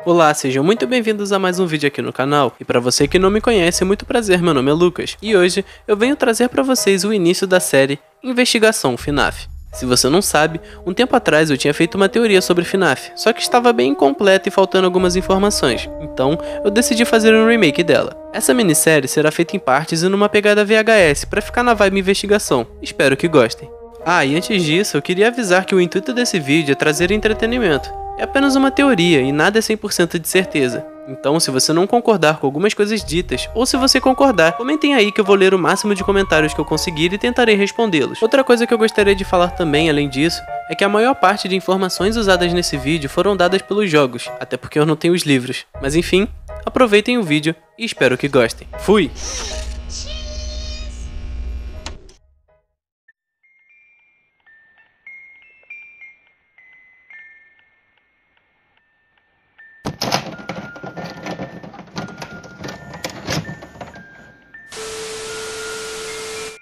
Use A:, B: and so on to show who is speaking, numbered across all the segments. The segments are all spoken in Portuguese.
A: Olá, sejam muito bem-vindos a mais um vídeo aqui no canal, e para você que não me conhece, muito prazer, meu nome é Lucas, e hoje eu venho trazer para vocês o início da série Investigação FNAF. Se você não sabe, um tempo atrás eu tinha feito uma teoria sobre FNAF, só que estava bem incompleta e faltando algumas informações, então eu decidi fazer um remake dela. Essa minissérie será feita em partes e numa pegada VHS, para ficar na vibe investigação, espero que gostem. Ah, e antes disso, eu queria avisar que o intuito desse vídeo é trazer entretenimento. É apenas uma teoria e nada é 100% de certeza. Então, se você não concordar com algumas coisas ditas, ou se você concordar, comentem aí que eu vou ler o máximo de comentários que eu conseguir e tentarei respondê-los. Outra coisa que eu gostaria de falar também, além disso, é que a maior parte de informações usadas nesse vídeo foram dadas pelos jogos, até porque eu não tenho os livros. Mas enfim, aproveitem o vídeo e espero que gostem. Fui!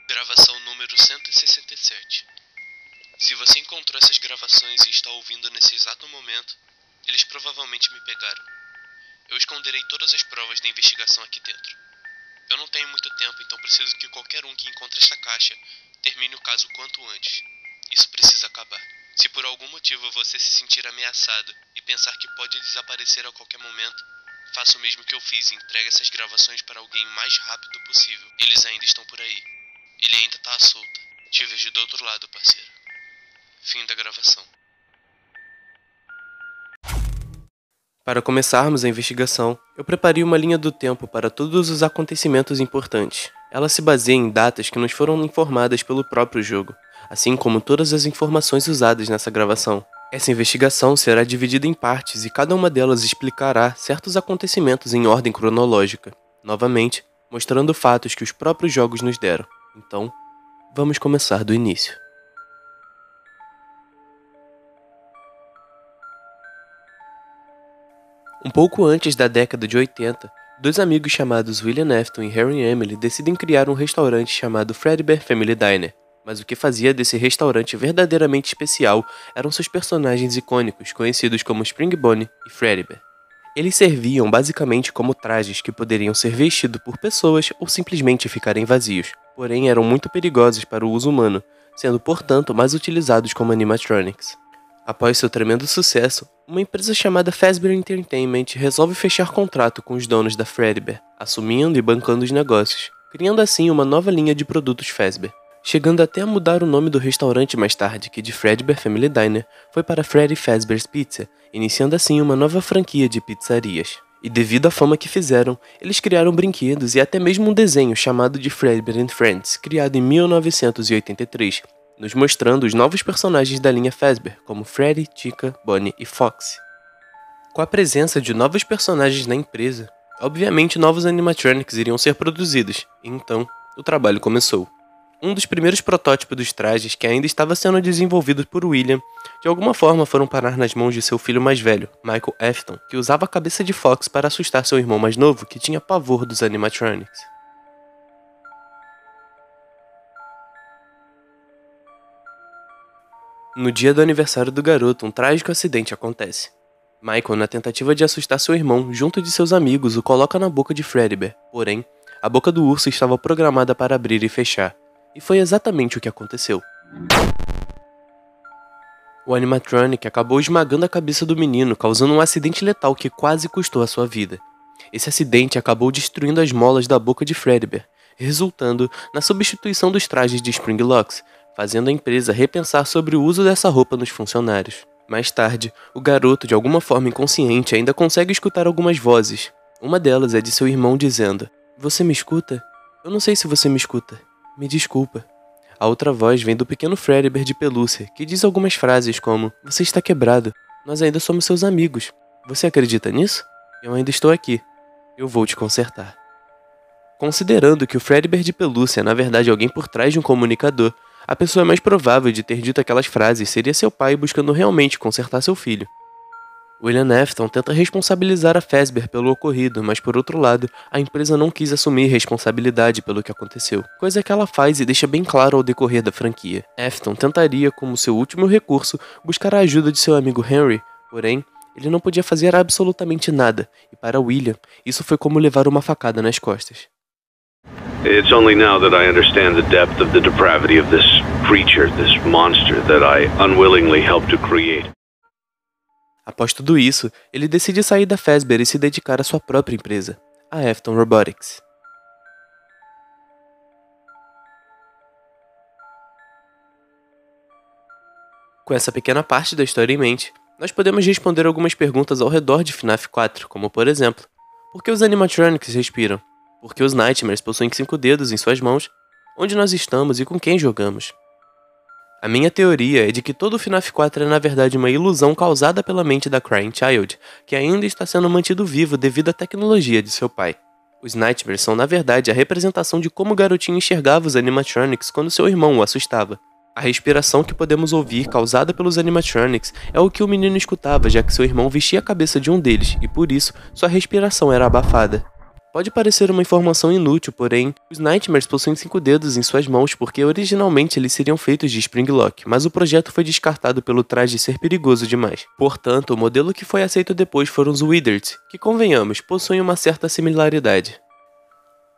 B: Gravação número 167. Se você encontrou essas gravações e está ouvindo nesse exato momento, eles provavelmente me pegaram. Eu esconderei todas as provas da investigação aqui dentro. Eu não tenho muito tempo, então preciso que qualquer um que encontre esta caixa termine o caso quanto antes. Isso precisa acabar. Se por algum motivo você se sentir ameaçado e pensar que pode desaparecer a qualquer momento, faça o mesmo que eu fiz e entregue essas gravações para alguém o mais rápido possível. Eles ainda estão por aí. Ele ainda tá solto. Te vejo do outro lado, parceiro. Fim da gravação.
A: Para começarmos a investigação, eu preparei uma linha do tempo para todos os acontecimentos importantes. Ela se baseia em datas que nos foram informadas pelo próprio jogo, assim como todas as informações usadas nessa gravação. Essa investigação será dividida em partes e cada uma delas explicará certos acontecimentos em ordem cronológica, novamente, mostrando fatos que os próprios jogos nos deram. Então, vamos começar do início. Um pouco antes da década de 80, dois amigos chamados William Afton e Harry Emily decidem criar um restaurante chamado Fredbear Family Diner. Mas o que fazia desse restaurante verdadeiramente especial eram seus personagens icônicos, conhecidos como Spring Bonnie e Fredbear. Eles serviam basicamente como trajes que poderiam ser vestidos por pessoas ou simplesmente ficarem vazios, porém eram muito perigosos para o uso humano, sendo portanto mais utilizados como animatronics. Após seu tremendo sucesso, uma empresa chamada Fazbear Entertainment resolve fechar contrato com os donos da Fredbear, assumindo e bancando os negócios, criando assim uma nova linha de produtos Fazbear, chegando até a mudar o nome do restaurante mais tarde, que de Fredbear Family Diner foi para Freddy Fazbear's Pizza, iniciando assim uma nova franquia de pizzarias. E devido à fama que fizeram, eles criaram brinquedos e até mesmo um desenho chamado de Fredbear and Friends, criado em 1983, nos mostrando os novos personagens da linha Fazbear, como Freddy, Chica, Bonnie e Foxy. Com a presença de novos personagens na empresa, obviamente novos animatronics iriam ser produzidos, e então o trabalho começou. Um dos primeiros protótipos dos trajes, que ainda estava sendo desenvolvido por William, de alguma forma foram parar nas mãos de seu filho mais velho, Michael Afton, que usava a cabeça de Fox para assustar seu irmão mais novo, que tinha pavor dos animatronics. No dia do aniversário do garoto, um trágico acidente acontece. Michael, na tentativa de assustar seu irmão, junto de seus amigos, o coloca na boca de Fredbear, porém, a boca do urso estava programada para abrir e fechar. E foi exatamente o que aconteceu. O animatronic acabou esmagando a cabeça do menino, causando um acidente letal que quase custou a sua vida. Esse acidente acabou destruindo as molas da boca de Fredbear, resultando na substituição dos trajes de Springlocks, fazendo a empresa repensar sobre o uso dessa roupa nos funcionários. Mais tarde, o garoto, de alguma forma inconsciente, ainda consegue escutar algumas vozes. Uma delas é de seu irmão dizendo: "Você me escuta? Eu não sei se você me escuta. Me desculpa." A outra voz vem do pequeno Fredbear de pelúcia, que diz algumas frases como: "Você está quebrado. Nós ainda somos seus amigos. Você acredita nisso? Eu ainda estou aqui. Eu vou te consertar." Considerando que o Fredbear de pelúcia é na verdade alguém por trás de um comunicador, a pessoa mais provável de ter dito aquelas frases seria seu pai buscando realmente consertar seu filho. William Afton tenta responsabilizar a Fazbear pelo ocorrido, mas por outro lado, a empresa não quis assumir responsabilidade pelo que aconteceu, coisa que ela faz e deixa bem claro ao decorrer da franquia. Afton tentaria, como seu último recurso, buscar a ajuda de seu amigo Henry, porém, Ele não podia fazer absolutamente nada, e para William, isso foi como levar uma facada nas costas.
C: It's only now that I understand the depth of the depravity of this creature, this monster that I unwillingly helped to create.
A: Após tudo isso, ele decide sair da Fazbear e se dedicar à sua própria empresa, a Afton Robotics. Com essa pequena parte da história em mente, nós podemos responder algumas perguntas ao redor de FNAF 4, como por exemplo, por que os animatronics respiram? Por que os Nightmares possuem 5 dedos em suas mãos? Onde nós estamos e com quem jogamos? A minha teoria é de que todo o FNAF 4 é na verdade uma ilusão causada pela mente da Crying Child, que ainda está sendo mantido vivo devido à tecnologia de seu pai. Os Nightmares são na verdade a representação de como o garotinho enxergava os animatronics quando seu irmão o assustava. A respiração que podemos ouvir causada pelos animatronics é o que o menino escutava, já que seu irmão vestia a cabeça de um deles e por isso sua respiração era abafada. Pode parecer uma informação inútil, porém, os Nightmares possuem 5 dedos em suas mãos porque originalmente eles seriam feitos de Spring Lock, mas o projeto foi descartado pelo traje ser perigoso demais. Portanto, o modelo que foi aceito depois foram os Wizards, que convenhamos, possuem uma certa similaridade.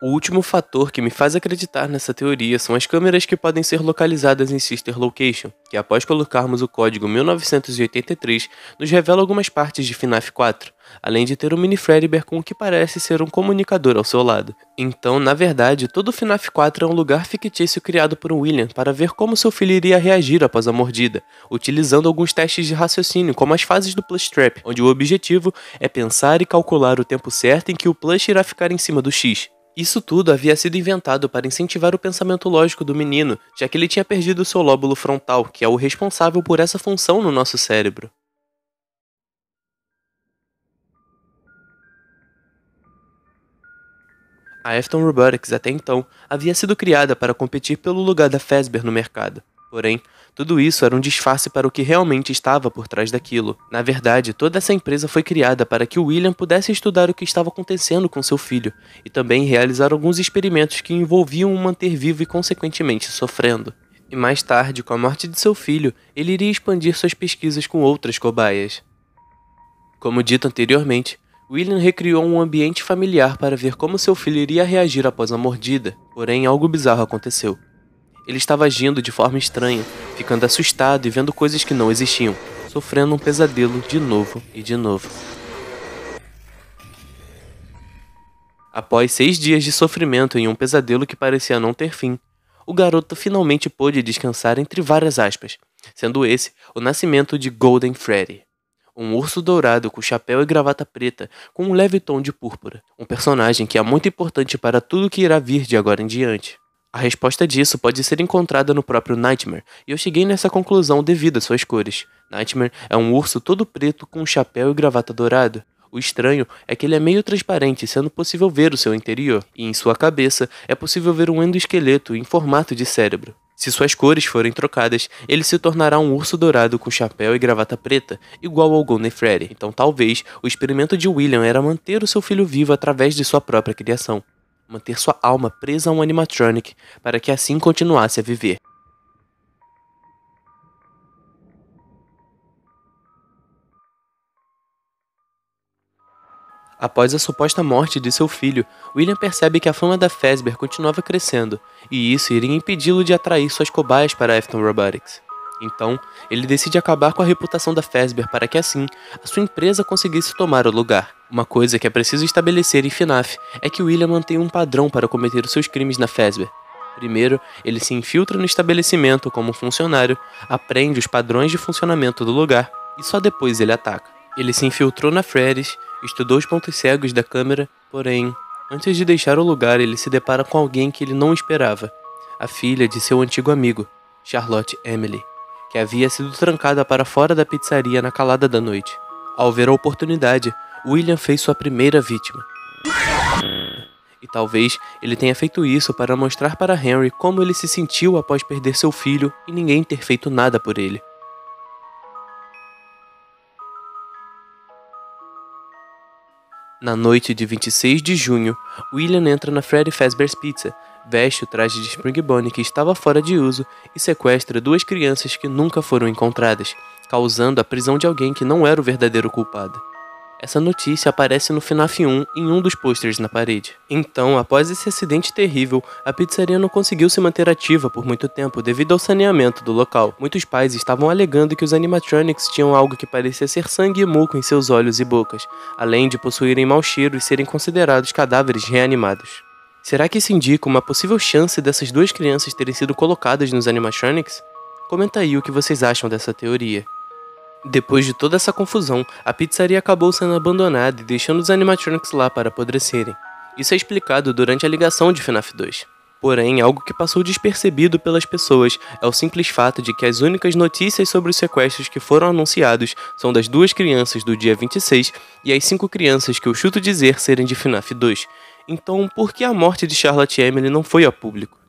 A: O último fator que me faz acreditar nessa teoria são as câmeras que podem ser localizadas em Sister Location, que após colocarmos o código 1983, nos revela algumas partes de FNAF 4, além de ter um mini Fredbear com o que parece ser um comunicador ao seu lado. Então, na verdade, todo o FNAF 4 é um lugar fictício criado por William para ver como seu filho iria reagir após a mordida, utilizando alguns testes de raciocínio, como as fases do Plush Trap, onde o objetivo é pensar e calcular o tempo certo em que o Plush irá ficar em cima do X. Isso tudo havia sido inventado para incentivar o pensamento lógico do menino, já que ele tinha perdido seu lóbulo frontal, que é o responsável por essa função no nosso cérebro. A Afton Robotics, até então, havia sido criada para competir pelo lugar da Fazbear no mercado. Porém, tudo isso era um disfarce para o que realmente estava por trás daquilo. Na verdade, toda essa empresa foi criada para que William pudesse estudar o que estava acontecendo com seu filho, e também realizar alguns experimentos que envolviam o manter vivo e consequentemente sofrendo. E mais tarde, com a morte de seu filho, ele iria expandir suas pesquisas com outras cobaias. Como dito anteriormente, William recriou um ambiente familiar para ver como seu filho iria reagir após a mordida, porém algo bizarro aconteceu. Ele estava agindo de forma estranha, ficando assustado e vendo coisas que não existiam, sofrendo um pesadelo de novo e de novo. Após 6 dias de sofrimento em um pesadelo que parecia não ter fim, o garoto finalmente pôde descansar entre várias aspas, sendo esse o nascimento de Golden Freddy. Um urso dourado com chapéu e gravata preta com um leve tom de púrpura, um personagem que é muito importante para tudo que irá vir de agora em diante. A resposta disso pode ser encontrada no próprio Nightmare, e eu cheguei nessa conclusão devido às suas cores. Nightmare é um urso todo preto com um chapéu e gravata dourado. O estranho é que ele é meio transparente, sendo possível ver o seu interior, e em sua cabeça é possível ver um endoesqueleto em formato de cérebro. Se suas cores forem trocadas, ele se tornará um urso dourado com chapéu e gravata preta, igual ao Golden Freddy. Então talvez o experimento de William era manter o seu filho vivo através de sua própria criação. Manter sua alma presa a um animatronic, para que assim continuasse a viver. Após a suposta morte de seu filho, William percebe que a fama da Fazbear continuava crescendo, e isso iria impedi-lo de atrair suas cobaias para a Afton Robotics. Então, ele decide acabar com a reputação da Fazbear para que assim, a sua empresa conseguisse tomar o lugar. Uma coisa que é preciso estabelecer em FNAF é que William mantém um padrão para cometer os seus crimes na Fazbear. Primeiro, ele se infiltra no estabelecimento como um funcionário, aprende os padrões de funcionamento do lugar e só depois ele ataca. Ele se infiltrou na Freddy's, estudou os pontos cegos da câmera, porém, antes de deixar o lugar ele se depara com alguém que ele não esperava, a filha de seu antigo amigo, Charlotte Emily, que havia sido trancada para fora da pizzaria na calada da noite. Ao ver a oportunidade, William fez sua primeira vítima. E talvez ele tenha feito isso para mostrar para Henry como ele se sentiu após perder seu filho e ninguém ter feito nada por ele. Na noite de 26 de junho, William entra na Freddy Fazbear's Pizza, veste o traje de Spring Bonnie que estava fora de uso e sequestra 2 crianças que nunca foram encontradas, causando a prisão de alguém que não era o verdadeiro culpado. Essa notícia aparece no FNAF 1 em um dos pôsteres na parede. Então, após esse acidente terrível, a pizzaria não conseguiu se manter ativa por muito tempo devido ao saneamento do local. Muitos pais estavam alegando que os animatronics tinham algo que parecia ser sangue e muco em seus olhos e bocas, além de possuírem mau cheiro e serem considerados cadáveres reanimados. Será que isso indica uma possível chance dessas duas crianças terem sido colocadas nos animatronics? Comenta aí o que vocês acham dessa teoria. Depois de toda essa confusão, a pizzaria acabou sendo abandonada e deixando os animatronics lá para apodrecerem. Isso é explicado durante a ligação de FNAF 2. Porém, algo que passou despercebido pelas pessoas é o simples fato de que as únicas notícias sobre os sequestros que foram anunciados são das 2 crianças do dia 26 e as 5 crianças que eu chuto dizer serem de FNAF 2. Então, por que a morte de Charlotte Emily não foi a público?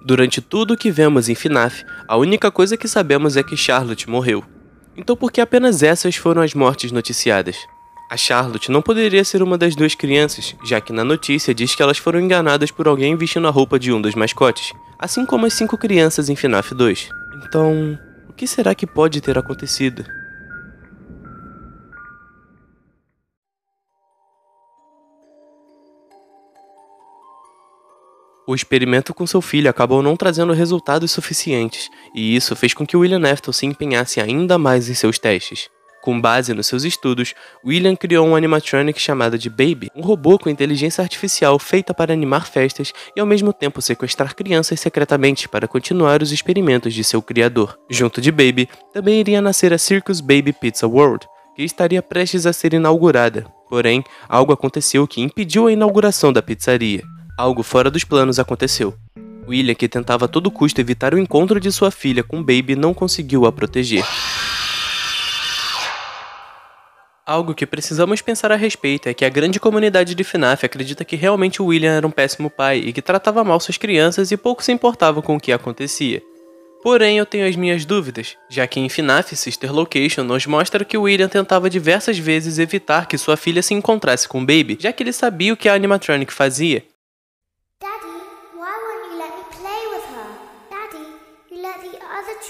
A: Durante tudo o que vemos em FNAF, a única coisa que sabemos é que Charlotte morreu. Então por que apenas essas foram as mortes noticiadas? A Charlotte não poderia ser uma das 2 crianças, já que na notícia diz que elas foram enganadas por alguém vestindo a roupa de um dos mascotes, assim como as 5 crianças em FNAF 2. Então, o que será que pode ter acontecido? O experimento com seu filho acabou não trazendo resultados suficientes, e isso fez com que William Afton se empenhasse ainda mais em seus testes. Com base nos seus estudos, William criou um animatronic chamado de Baby, um robô com inteligência artificial feita para animar festas e ao mesmo tempo sequestrar crianças secretamente para continuar os experimentos de seu criador. Junto de Baby, também iria nascer a Circus Baby Pizza World, que estaria prestes a ser inaugurada. Porém, algo aconteceu que impediu a inauguração da pizzaria. Algo fora dos planos aconteceu. William, que tentava a todo custo evitar o encontro de sua filha com Baby, não conseguiu a proteger. Algo que precisamos pensar a respeito é que a grande comunidade de FNAF acredita que realmente o William era um péssimo pai e que tratava mal suas crianças e pouco se importava com o que acontecia. Porém, eu tenho as minhas dúvidas, já que em FNAF Sister Location nos mostra que o William tentava diversas vezes evitar que sua filha se encontrasse com Baby, já que ele sabia o que a animatronic fazia.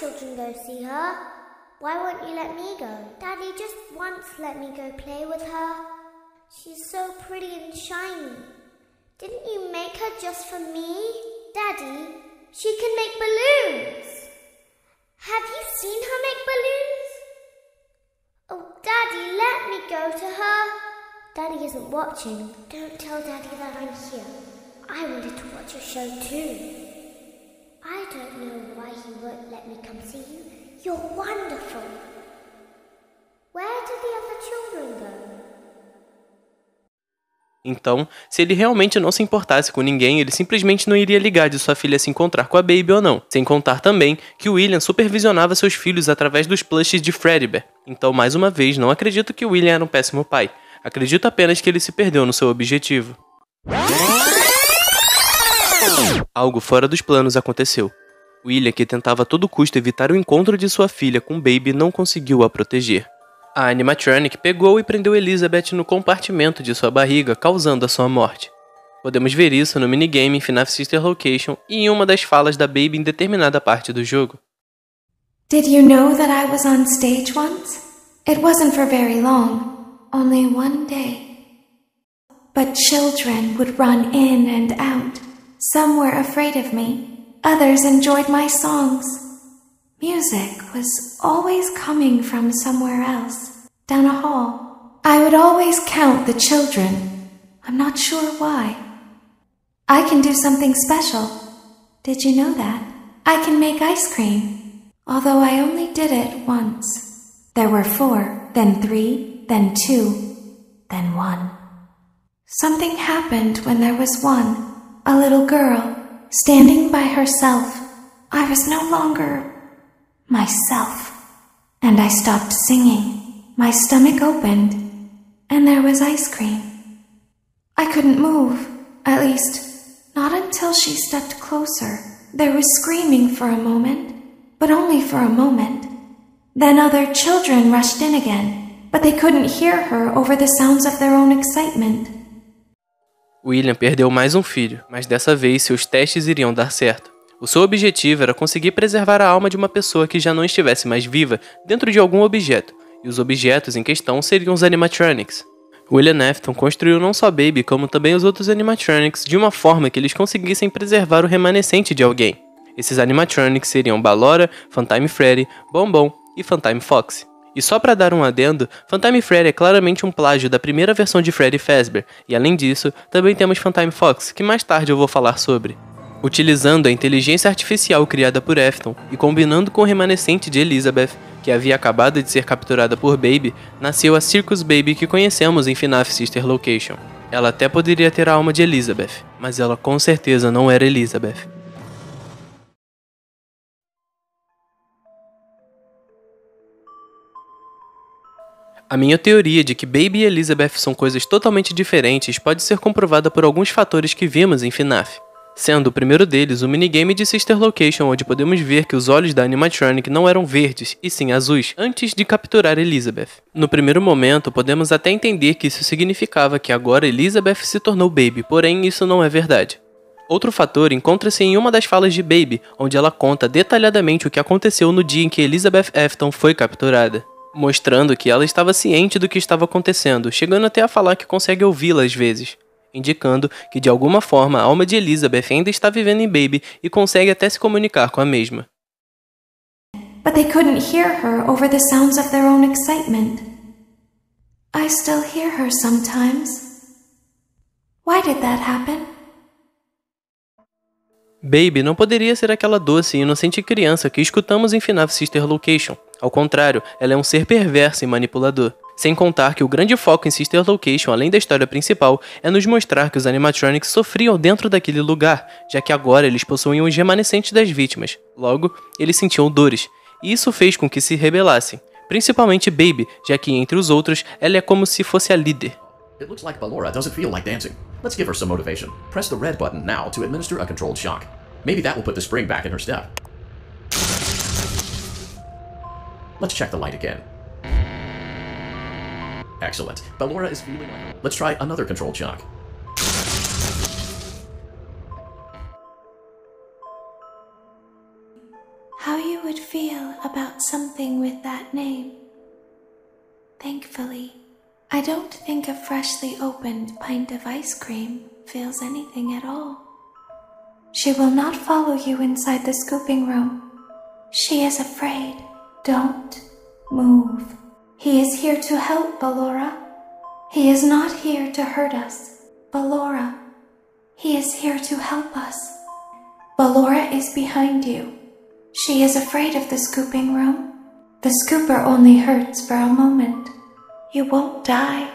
D: Children go see her. Why won't you let me go? Daddy, just once let me go play with her. She's so pretty and shiny. Didn't you make her just for me? Daddy, she can make balloons. Have you seen her make balloons? Oh, Daddy, let me go to her. Daddy isn't watching. Don't tell Daddy that I'm here. I wanted to watch your show too. I don't know why he won't let me come see you. You're wonderful. Where did the other children go?
A: Então, se ele realmente não se importasse com ninguém, ele simplesmente não iria ligar de sua filha se encontrar com a Baby ou não. Sem contar também que o William supervisionava seus filhos através dos plushes de Freddy Bear. Então, mais uma vez, não acredito que o William era um péssimo pai. Acredito apenas que ele se perdeu no seu objetivo. Algo fora dos planos aconteceu. William, que tentava a todo custo evitar o encontro de sua filha com Baby, não conseguiu a proteger. A animatronic pegou e prendeu Elizabeth no compartimento de sua barriga, causando a sua morte. Podemos ver isso no minigame em FNAF Sister Location e em uma das falas da Baby em determinada parte do jogo.
E: Did you know that I was on stage once? It wasn't for very long, only one day. But children would run in and out. Some were afraid of me. Others enjoyed my songs. Music was always coming from somewhere else, down a hall. I would always count the children. I'm not sure why. I can do something special. Did you know that? I can make ice cream, although I only did it once. There were 4, then 3, then 2, then 1. Something happened when there was 1. A little girl, standing by herself. I was no longer myself. And I stopped singing. My stomach opened, and there was ice cream. I couldn't move, at least, not until she stepped closer. There was screaming for a moment, but only for a moment. Then other children rushed in again, but they couldn't hear her over the sounds of their own excitement.
A: William perdeu mais um filho, mas dessa vez seus testes iriam dar certo. O seu objetivo era conseguir preservar a alma de uma pessoa que já não estivesse mais viva dentro de algum objeto, e os objetos em questão seriam os animatronics. William Afton construiu não só Baby, como também os outros animatronics de uma forma que eles conseguissem preservar o remanescente de alguém. Esses animatronics seriam Ballora, Funtime Freddy, Bombom e Funtime Fox. E só para dar um adendo, Funtime Freddy é claramente um plágio da primeira versão de Freddy Fazbear, e além disso, também temos Funtime Fox, que mais tarde eu vou falar sobre. Utilizando a inteligência artificial criada por Afton e combinando com o remanescente de Elizabeth, que havia acabado de ser capturada por Baby, nasceu a Circus Baby que conhecemos em FNAF Sister Location. Ela até poderia ter a alma de Elizabeth, mas ela com certeza não era Elizabeth. A minha teoria de que Baby e Elizabeth são coisas totalmente diferentes pode ser comprovada por alguns fatores que vimos em FNAF. Sendo o primeiro deles o minigame de Sister Location, onde podemos ver que os olhos da animatronic não eram verdes, e sim azuis, antes de capturar Elizabeth. No primeiro momento, podemos até entender que isso significava que agora Elizabeth se tornou Baby, porém isso não é verdade. Outro fator encontra-se em uma das falas de Baby, onde ela conta detalhadamente o que aconteceu no dia em que Elizabeth Afton foi capturada, mostrando que ela estava ciente do que estava acontecendo, chegando até a falar que consegue ouvi-la às vezes, indicando que de alguma forma a alma de Elizabeth ainda está vivendo em Baby e consegue até se comunicar com a mesma.
E: But they couldn't hear her over the sounds of their own excitement. I still hear her sometimes. Why did that happen?
A: Baby não poderia ser aquela doce e inocente criança que escutamos em FNAF Sister Location. Ao contrário, ela é um ser perverso e manipulador. Sem contar que o grande foco em Sister Location, além da história principal, é nos mostrar que os animatronics sofriam dentro daquele lugar, já que agora eles possuíam os remanescentes das vítimas. Logo, eles sentiam dores, e isso fez com que se rebelassem. Principalmente Baby, já que entre os outros, ela é como se fosse a líder.
F: It looks like Ballora doesn't feel like dancing. Let's give her some motivation. Press the red button now to administer a controlled shock. Maybe that will put the spring back in her step. Let's check the light again. Excellent. Ballora is feeling like... Let's try another controlled shock.
E: How you would feel about something with that name. Thankfully, I don't think a freshly opened pint of ice cream feels anything at all. She will not follow you inside the scooping room. She is afraid. Don't move. He is here to help, Ballora. He is not here to hurt us. Ballora, he is here to help us. Ballora is behind you. She is afraid of the scooping room. The scooper only hurts for a moment. You won't die.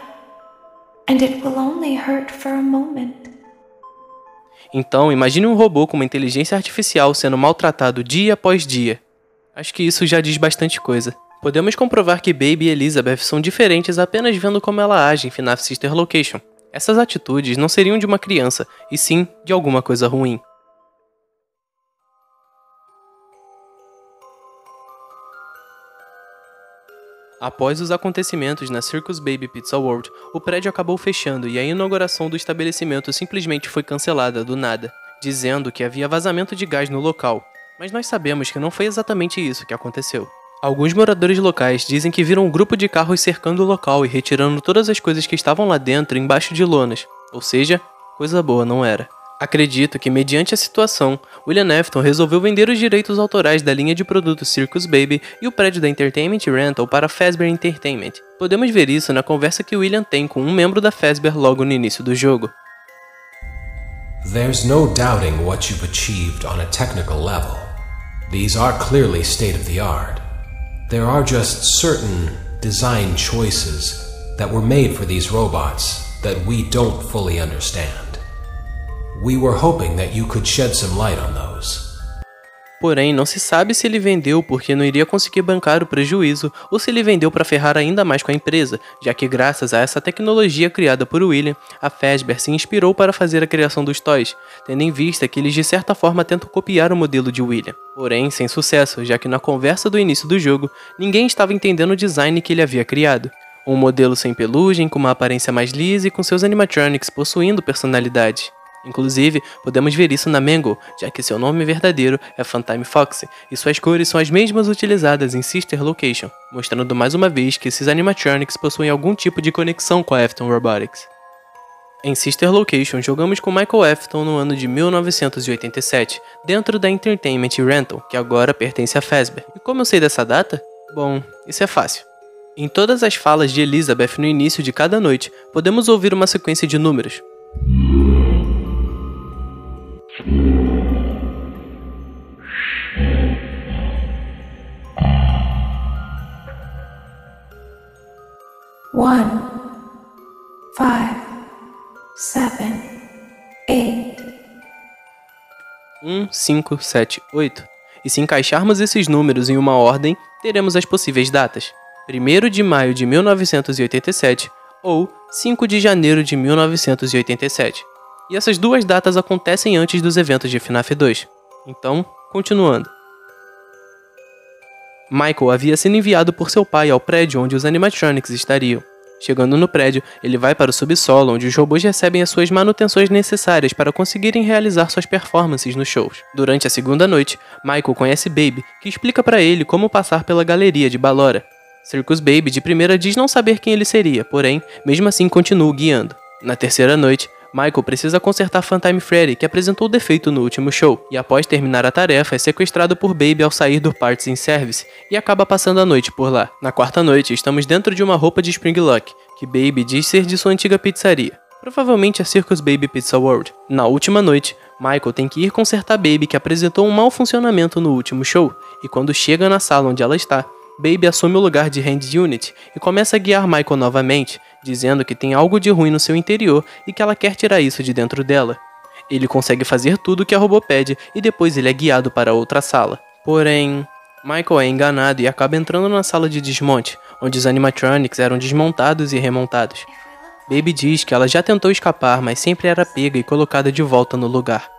E: And it will only hurt for a moment.
A: Então, imagine um robô com uma inteligência artificial sendo maltratado dia após dia. Acho que isso já diz bastante coisa. Podemos comprovar que Baby e Elizabeth são diferentes apenas vendo como ela age em FNAF Sister Location. Essas atitudes não seriam de uma criança, e sim de alguma coisa ruim. Após os acontecimentos na Circus Baby Pizza World, o prédio acabou fechando e a inauguração do estabelecimento simplesmente foi cancelada do nada, dizendo que havia vazamento de gás no local. Mas nós sabemos que não foi exatamente isso que aconteceu. Alguns moradores locais dizem que viram um grupo de carros cercando o local e retirando todas as coisas que estavam lá dentro embaixo de lonas, ou seja, coisa boa não era. Acredito que, mediante a situação, William Afton resolveu vender os direitos autorais da linha de produtos Circus Baby e o prédio da Entertainment Rental para a Fazbear Entertainment. Podemos ver isso na conversa que William tem com um membro da Fazbear logo no início do jogo.
G: There's no doubting what you've achieved on a technical level. These are clearly state-of-the-art. There are just certain design choices that were made for these robots that we don't fully understand. We were hoping that you could shed some light on those.
A: Porém, não se sabe se ele vendeu porque não iria conseguir bancar o prejuízo ou se ele vendeu para ferrar ainda mais com a empresa, já que graças a essa tecnologia criada por William, a Fazbear se inspirou para fazer a criação dos toys, tendo em vista que eles de certa forma tentam copiar o modelo de William. Porém, sem sucesso, já que na conversa do início do jogo, ninguém estava entendendo o design que ele havia criado. Um modelo sem pelugem, com uma aparência mais lisa e com seus animatronics possuindo personalidade. Inclusive, podemos ver isso na Mangle, já que seu nome verdadeiro é Funtime Fox, e suas cores são as mesmas utilizadas em Sister Location, mostrando mais uma vez que esses animatronics possuem algum tipo de conexão com a Afton Robotics. Em Sister Location, jogamos com Michael Afton no ano de 1987, dentro da Entertainment Rental, que agora pertence a Fazbear. E como eu sei dessa data? Bom, isso é fácil. Em todas as falas de Elizabeth no início de cada noite, podemos ouvir uma sequência de números.
E: One, 5, 7, 8.
A: 1, 5, 7, 8. E se encaixarmos esses números em uma ordem, teremos as possíveis datas: 1º de maio de 1987 ou 5 de janeiro de 1987. E essas duas datas acontecem antes dos eventos de FNAF 2. Então, continuando. Michael havia sido enviado por seu pai ao prédio onde os animatronics estariam. Chegando no prédio, ele vai para o subsolo, onde os robôs recebem as suas manutenções necessárias para conseguirem realizar suas performances nos shows. Durante a segunda noite, Michael conhece Baby, que explica para ele como passar pela galeria de Ballora. Circus Baby de primeira diz não saber quem ele seria, porém, mesmo assim continua guiando. Na terceira noite, Michael precisa consertar Funtime Freddy, que apresentou defeito no último show, e após terminar a tarefa é sequestrado por Baby ao sair do Parts in Service, e acaba passando a noite por lá. Na quarta noite, estamos dentro de uma roupa de Spring Lock, que Baby diz ser de sua antiga pizzaria. Provavelmente a Circus Baby Pizza World. Na última noite, Michael tem que ir consertar Baby, que apresentou um mau funcionamento no último show, e quando chega na sala onde ela está, Baby assume o lugar de Hand Unit e começa a guiar Michael novamente, dizendo que tem algo de ruim no seu interior e que ela quer tirar isso de dentro dela. Ele consegue fazer tudo o que a robô pede e depois ele é guiado para outra sala. Porém, Michael é enganado e acaba entrando na sala de desmonte, onde os animatronics eram desmontados e remontados. Baby diz que ela já tentou escapar, mas sempre era pega e colocada de volta no lugar.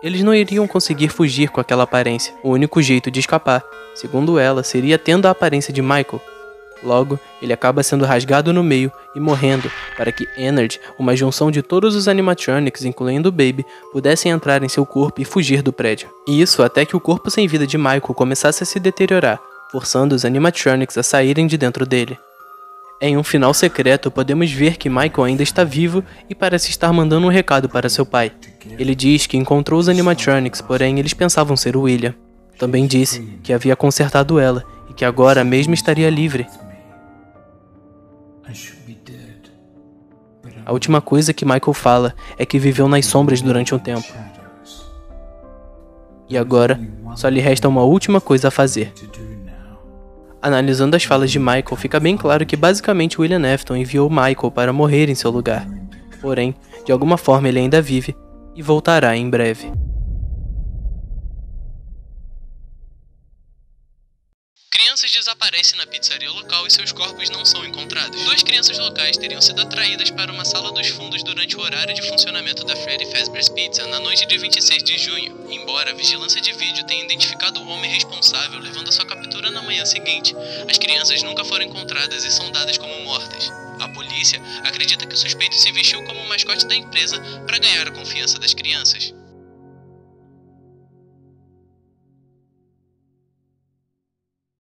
A: Eles não iriam conseguir fugir com aquela aparência. O único jeito de escapar, segundo ela, seria tendo a aparência de Michael. Logo, ele acaba sendo rasgado no meio e morrendo, para que Ennard, uma junção de todos os animatronics, incluindo Baby, pudessem entrar em seu corpo e fugir do prédio. E isso até que o corpo sem vida de Michael começasse a se deteriorar, forçando os animatronics a saírem de dentro dele. Em um final secreto, podemos ver que Michael ainda está vivo e parece estar mandando um recado para seu pai. Ele diz que encontrou os animatronics, porém eles pensavam ser o William. Também disse que havia consertado ela e que agora mesmo estaria livre. A última coisa que Michael fala é que viveu nas sombras durante um tempo. E agora, só lhe resta uma última coisa a fazer. Analisando as falas de Michael, fica bem claro que basicamente William Afton enviou Michael para morrer em seu lugar. Porém, de alguma forma ele ainda vive e voltará em breve.
B: Crianças desaparecem na pizzaria local e seus corpos não são encontrados. 2 crianças locais teriam sido atraídas para uma sala dos fundos durante o horário de funcionamento da Freddy Fazbear's Pizza na noite de 26 de junho, embora a vigilância de vídeo tenha identificado o homem responsável, levando a sua captura na manhã seguinte. As crianças nunca foram encontradas e são dadas como mortas. A polícia acredita que o suspeito se vestiu como mascote da empresa para ganhar a confiança das crianças.